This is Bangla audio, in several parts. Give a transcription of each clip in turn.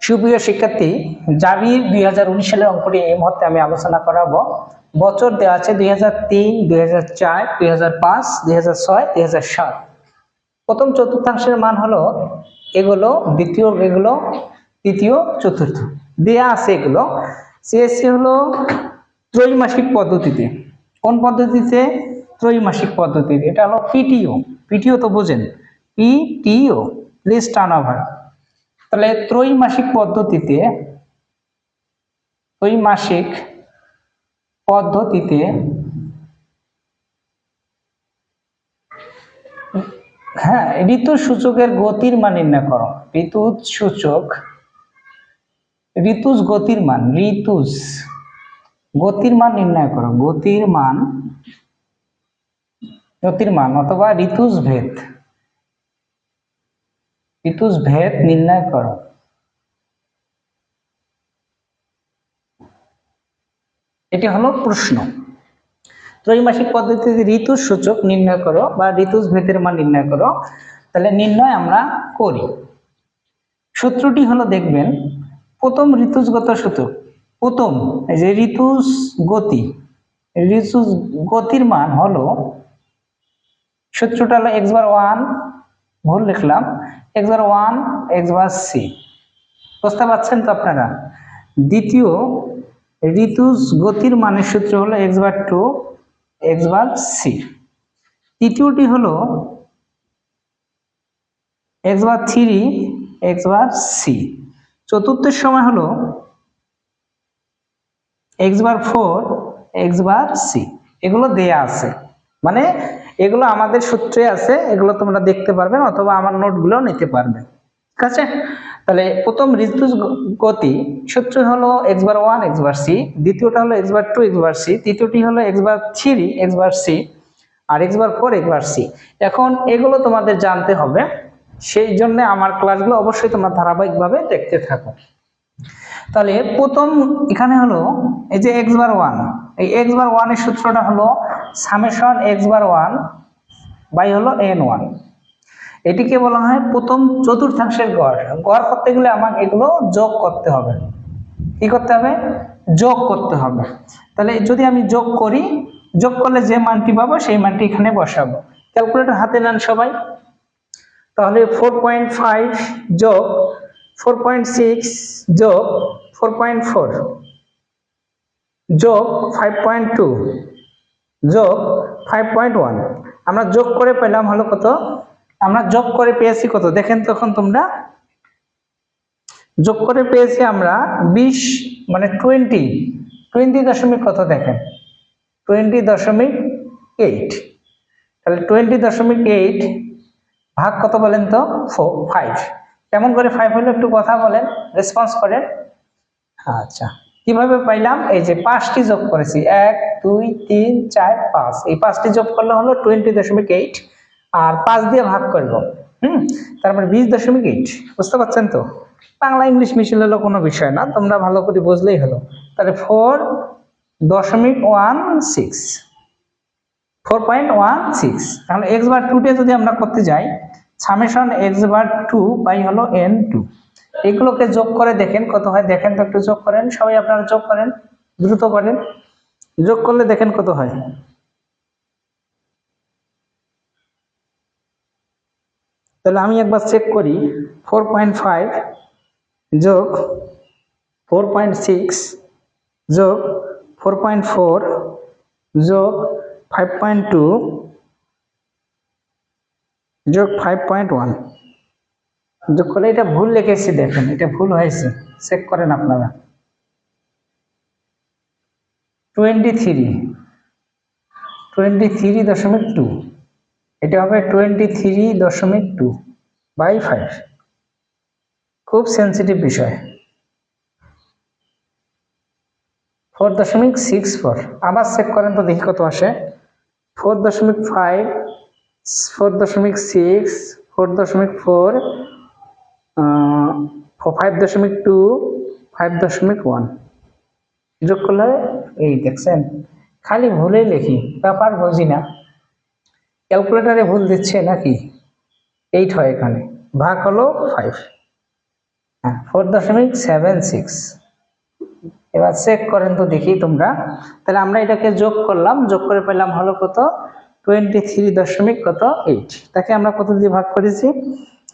সুপ্রিয় শিক্ষার্থী, জাবির 2019 সালের অঙ্কটি এই মুহূর্তে আমি আলোচনা করাবো। বছর দেওয়া আছে 2003, 2004, 2005, 2006, 2007। প্রথম চতুর্থাংশের মান হলো এগুলো, দ্বিতীয় এগুলো, তৃতীয় চতুর্থ দেয়া আছে। এগুলো সিএসসি হলো ত্রৈমাসিক পদ্ধতিতে। কোন পদ্ধতিতে? ত্রৈমাসিক পদ্ধতিতে। এটা হলো পিটিও। পিটিও তো বোঝেন, পিটিও প্লিজ টার্ন ওভার। তাহলে ত্রৈমাসিক পদ্ধতিতে হ্যাঁ, ঋতু সূচকের গতির মান নির্ণয় করো। গতির মান নির্ণয় করো। গতির মান অথবা ঋতুজ ভেদ নির্ণয় করো। এটি হলো প্রশ্ন। ত্রৈমাসিক পদ্ধতিতে ঋতুর সূচক নির্ণয় করো বা ঋতুজ ভেদের মান নির্ণয় করো। তাহলে নির্ণয় আমরা করি। সূত্রটি হলো, দেখবেন, প্রথম ঋতুজগত সূচক, প্রথম এই যে ঋতুজ গতির মান হলো, সূত্রটা হলো x/1, ভুল লিখলাম, x/1 x/c। বুঝতে পারছেন তো আপনারা? দ্বিতীয় ঋতুজ গতির মানের সূত্র হলো x/2 x/c। তৃতীয়টি হলো x/3 x/c। চতুর্থের সময় হলো x/4 x/c। এগুলো দেয়া আছে, মানে এগুলো আমাদের সূত্রে আছে, এগুলো তোমরা দেখতে পারবেন অথবা আমার নোটগুলো নিতে পারবেন। ঠিক আছে? তাহলে প্রথম ঋতুজ গতি সূত্র হলো x/1 x/c, দ্বিতীয়টা হলো x/2 x/c, তৃতীয়টি হলো x/3 x/c আর x/4 x/c। এখন এগুলো তোমাদের জানতে হবে, সেই জন্য আমার ক্লাসগুলো অবশ্যই তোমরা ধারাবাহিকভাবে দেখতে থাকো। তাহলে প্রথম এখানে হলো এই যে x/1, এই x/1 এর সূত্রটা হলো সামেশন x/1 বাই হলো n1। এটিকে বলা হয় প্রথম চতুর্থাংশের গড়। গড় করতে গেলে আমাকে এগুলো যোগ করতে হবে। কি করতে হবে? যোগ করতে হবে। তাহলে যদি আমি যোগ করি, যোগ করলে যে মানটি পাবো সেই মানটি এখানে বসাবো। ক্যালকুলেটর হাতে নেন সবাই। তাহলে 4.5 যোগ 4.6 যোগ 4.4 যোগ 5.2 যোগ 5.1। আমরা যোগ করে পেলাম হলো কত? আমরা যোগ করে পেয়েছি কত দেখেন তখন তোমরা। যোগ করে পেয়েছি আমরা 20, মানে 20 দশমিক কত দেখেন, 20.8। তাহলে 20.8 ভাগ কত বলেন তো? 5। কেমন করে 5 হলো একটু কথা বলেন, রেসপন্স করেন। আচ্ছা, কিভাবে পাইলাম? এই যে 5টি যোগ করেছি, 1 2 3 4 5, এই 5টি যোগ করলে হলো 20.8 আর 5 দিয়ে ভাগ করব। তার মানে 20.8। বুঝতে পারছেন তো? বাংলা ইংলিশ মিশিয়ে হলো কোনো বিষয় না, তোমরা ভালো করে বুঝলেই হলো। তাহলে 4.16। তাহলে x/2 যদি আমরা করতে যাই, সামেশন x/2 বাই হলো n2। এগুলোকে যোগ করে দেখেন কত হয়। দেখেন তো, একটু যোগ করেন সবাই, আপনারা যোগ করেন, দ্রুত করেন। যোগ করলে দেখেন কত হয়। তাহলে আমি একবার চেক করি। 4.5 যোগ 4.6 যোগ 4.4 যোগ 5.2 যোগ 5.1 যোগ করলে এটা ভুল লিখেছি, দেখেন এটা ভুল হয়েছে, চেক করেন আপনারা। 23.2, এটা হবে 23.2 বাই 5। খুব সেন্সিটিভ বিষয়। 4.64, আবার চেক করেন তো দেখি কত আসে। 4.5 4.6 4.4 5.2 5.1 যোগ করলে এই দেখছেন, খালি ভুলেই লিখি, ব্যাপার বুঝি না। ক্যালকুলেটারে ভুল দিচ্ছে নাকি? 8 হয় এখানে, ভাগ হলো 5। হ্যাঁ 4.76। এবার চেক করেন তো দেখি তোমরা। তাহলে আমরা এটাকে যোগ করলাম, যোগ করে পেলাম হলো কত 23.8। তাকে আমরা কত দিয়ে ভাগ করেছি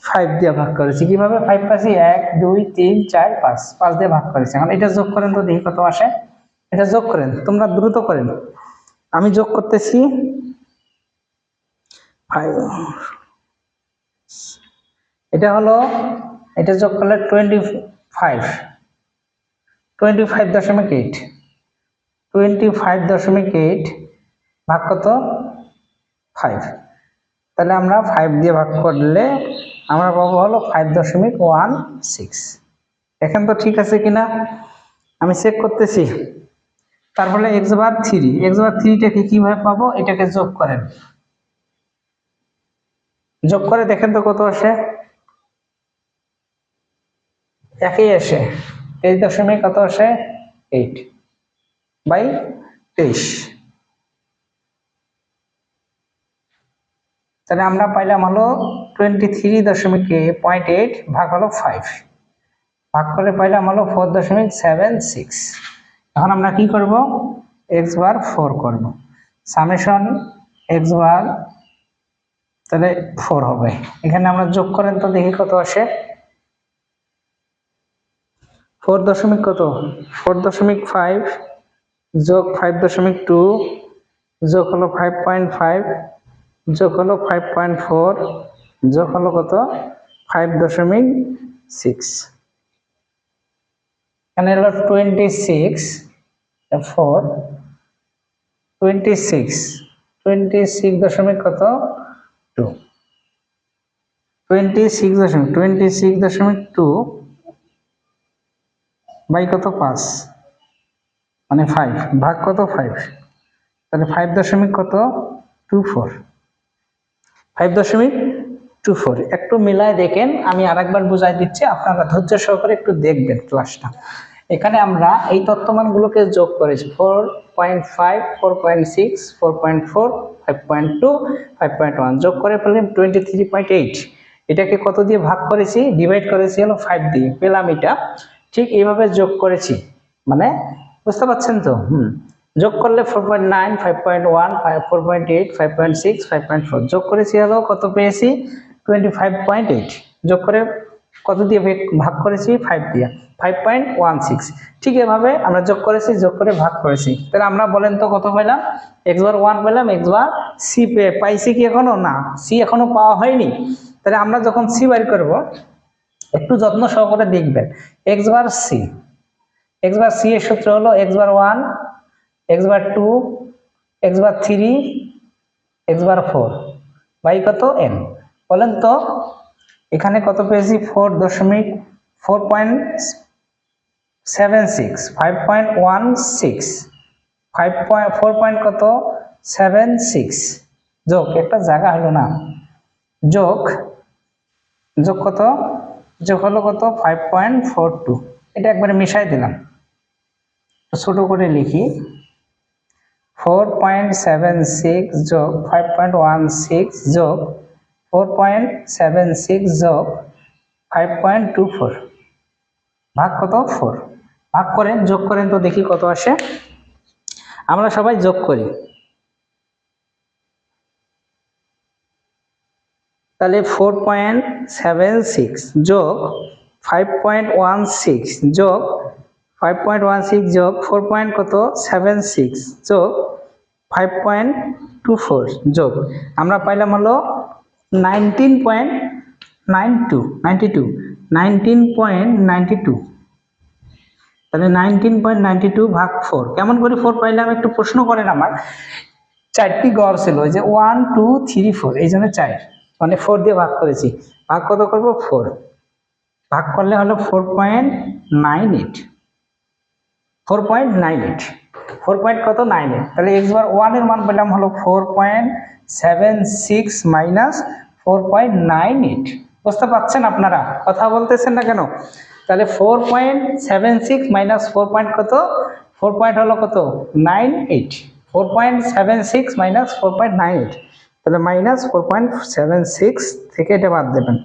5 দিয়ে ভাগ করেছি। কিভাবে 5 পাচ্ছি 1 2 3 4 5, 5 দিয়ে ভাগ করেছি। এখন এটা যোগ করেন তো দেখি কত আসে। এটা যোগ করেন, তোমরা দ্রুত করেন, আমি যোগ করতেছি। 5 এটা হলো, এটা যোগ করলে 25.8 25.8 ভাগ কত 5। তাহলে আমরা 5 দিয়ে ভাগ করলে আমরা পাবো হলো 5.16। এখন তো ঠিক আছে কিনা আমি চেক করতেছি। তারপরে এক্স বার 3, এক্স বার 3টাকে কিভাবে পাবো, এটাকে যোগ করেন, যোগ করে দেখেন তো কত আসে। একই আসে 23 কত আসে 8/23। তাহলে আমরা পাইলাম হলো 23.8 ভাগ হলো 5, ভাগ করে পাইলাম হলো 4.76। এখন আমরা কি করব, এক্স বার 4 করব, সামেশন এক্স বার তাহলে 4 হবে। এখানে আমরা যোগ করেন তো দেখি কত আসে। 4 দশমিক কত 4.5 যোগ 5.2 যোগ হলো 5.5 যোগ হলো 5.4 যোগ হলো কত 5.6। এখানে হলো 26 4 26 দশমিক কত 2 26.2 বাই কত 5 মানে 5 ভাগ কত 5, তাহলে 5 দশমিক কত 24 5.24। একটু মিলায় দেখেন, আমি আরেকবার বুঝাই দিচ্ছি, আপনারা ধৈর্য সহকারে একটু দেখবেন ক্লাসটা। এখানে আমরা এই তথ্যমানগুলোকে যোগ করেছি 4.5 4.6 4.4 5.2 5.1 যোগ করে পেলাম 23.8। এটাকে কত দিয়ে ভাগ করেছি, ডিভাইড করেছি হলো 5 দিয়ে, পেলাম এটা। ঠিক এইভাবে যোগ করেছি, মানে বুঝতে পারছেন তো। যোগ করলে 4.9 5.1 4.8 5.6 5.4 যোগ করেছি হলো কত পেয়েছি 25.8। যোগ করে কত দিয়ে ভাগ করেছি 5 দিয়ে 5.16। ঠিক এভাবে আমরা যোগ করেছি, যোগ করে ভাগ করেছি। তাহলে আমরা বলেন তো কত পেলাম, এক্স বার 1 পেলাম, এক্স বার সি পাইছি কি এখনো না, সি এখনো পাওয়া হয়নি। তাহলে আমরা যখন সি বের করব একটু যত্ন সহকারে দেখবেন। X bar C, X bar C এর সূত্র হলো X bar 1 X bar 2 X bar 3 X bar 4 by কত এন। বলেন তো এখানে কত পেয়েছি 4.76 5.16 4 কত 76 যোগ একটা জায়গা হলো না, যোগ যোগ কত যোগ হলো কত 5.42। এটা একবারে মিশাই দিলাম, ছোট করে লিখি 4.76 যোগ 5.16 যোগ 4.76 যোগ 5.24 ভাগ কত 4। ভাগ করেন, যোগ করেন তো দেখি কত আসে। আমরা সবাই যোগ করি, তাহলে 4.76 যোগ 5.16 যোগ 5.16 যোগ 4 কত 76 যোগ 5.24 যোগ আমরা পাইলাম হলো 19.92 তাহলে 19.92 ভাগ 4 কেমন করে 4 পাইলাম একটু প্রশ্ন করেন আমার। চারটি গড় ছিল, ওই যে 1 2 3 4, এই জন্য 4 মানে 4 দিয়ে ভাগ করেছি। ভাগ কত করব 4, ভাগ করলে হলো 4.98 4 কত 98। তাহলে এক্স বার 1 এর মান পেলাম হলো 4.76 মাইনাস 4.98। বুঝতে পারছেন আপনারা, কথা বলতেছেন না কেন? তাহলে 4.76 মাইনাস 4 কত 4 হলো কত 98 4.76 মাইনাস 4.98, তাহলে মাইনাস 4.76 থেকে এটা বাদ দেবেন।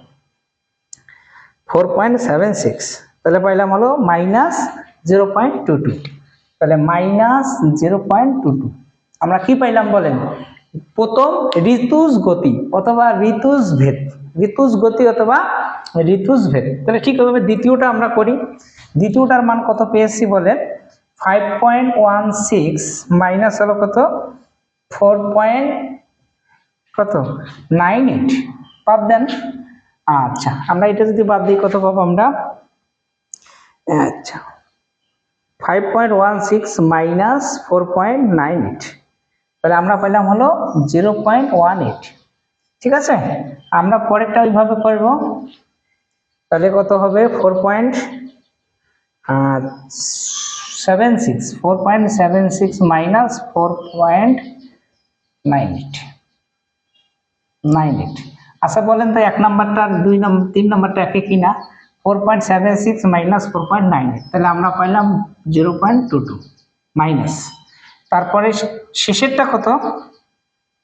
4.76, তাহলে পাইলাম হলো -0.22। তাহলে -0.22 আমরা কি পাইলাম বলেন? প্রথম ঋতুজ গতি অথবা ঋতুজ ভেদ, ঋতুজ গতি অথবা ঋতুজ ভেদ। তাহলে ঠিকভাবে দ্বিতীয়টা আমরা করি। দ্বিতীয়টার মান কত পেয়েছি বলেন? 5.16 মাইনাস হলো কত? 4.98 বাদ দেন। আচ্ছা, আমরা এটা যদি বাদ দিই কত পাবো আমরা? আচ্ছা, 5.16 মাইনাস 4.98, তাহলে আমরা পেলাম হলো 0.18। ঠিক আছে, আমরা পরেরটা ওইভাবে করব। তাহলে কত হবে? 4.76 মাইনাস 4.98। আচ্ছা বলেন তো 1 নাম্বারটা 2 নম্বর 3 নাম্বারটা একই কিনা? 4.76 মাইনাস 4.98, তাহলে আমরা পাইলাম 0.22 মাইনাস। তারপরে শেষেরটা কত?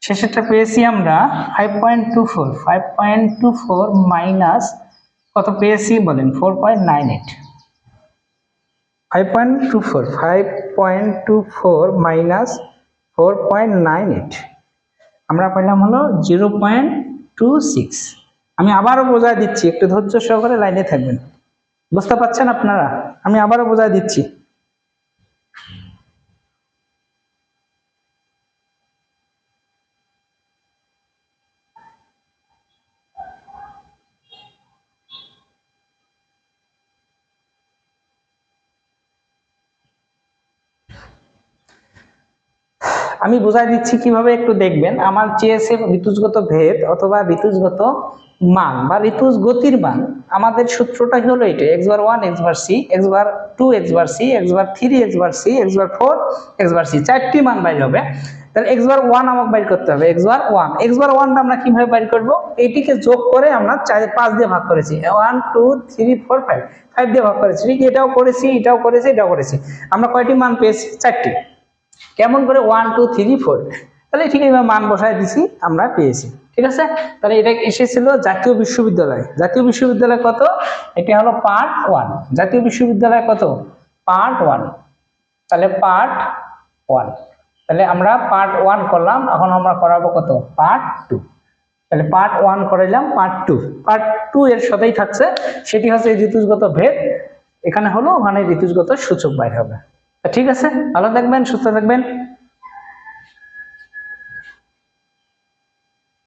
শেষেরটা পেয়েছি আমরা 5.24 মাইনাস কত পেয়েছি বলেন? 4.98। 5.24 মাইনাস 4.98 আমরা পেলাম হলো 0.26। আমি আবারও বোঝায় দিচ্ছি, একটু ধৈর্য সহকারে লাইনে থাকবেন। বুঝতে পারছেন আপনারা? আমি আবারও বোঝায় দিচ্ছি। আমি বোঝাই দিচ্ছি কিভাবে, একটু দেখবেন। আমার চেয়েছে ঋতুজগত ভেদ অথবা ঋতুজগত মান বা ঋতুজ গতির মান। আমাদের সূত্রটা হলো এটা: x বার 1 x বার c, x বার 2 x বার c, x বার 3 x বার c, x বার 4 x বার c, চারটি মান বাইর হবে। তাহলে x বার 1 আমাকে বাইর করতে হবে। x বার 1টা আমরা কিভাবে বাইর করব? এইটিকে যোগ করে আমরা 5 দিয়ে ভাগ করেছি। 1 2 3 4 5 দিয়ে ভাগ করেছি। ঠিক, এটাও করেছি, এটাও করেছি, এটাও করেছি। আমরা কয়টি মান পেয়েছি? 4টি। কেমন করে? 1 2 3 4। তাহলে ঠিক এইভাবে মান বসায় দিছি, আমরা পেয়েছি। ঠিক আছে, তাহলে এটা এসেছিল জাতীয় বিশ্ববিদ্যালয়। জাতীয় বিশ্ববিদ্যালয় কত? এটা হলো পার্ট 1। জাতীয় বিশ্ববিদ্যালয় কত? পার্ট 1। তাহলে পার্ট 1, তাহলে আমরা পার্ট 1 করলাম। এখন আমরা করাবো কত? পার্ট 2। তাহলে পার্ট 1 করাইলাম, পার্ট 2। পার্ট 2 এর সাথেই থাকছে, সেটি হচ্ছে ঋতুজগত ভেদ। এখানে হলো ওখানে ঋতুজগত সূচক বাইর হবে। ঠিক আছে, ভালো থাকবেন, সুস্থ থাকবেন।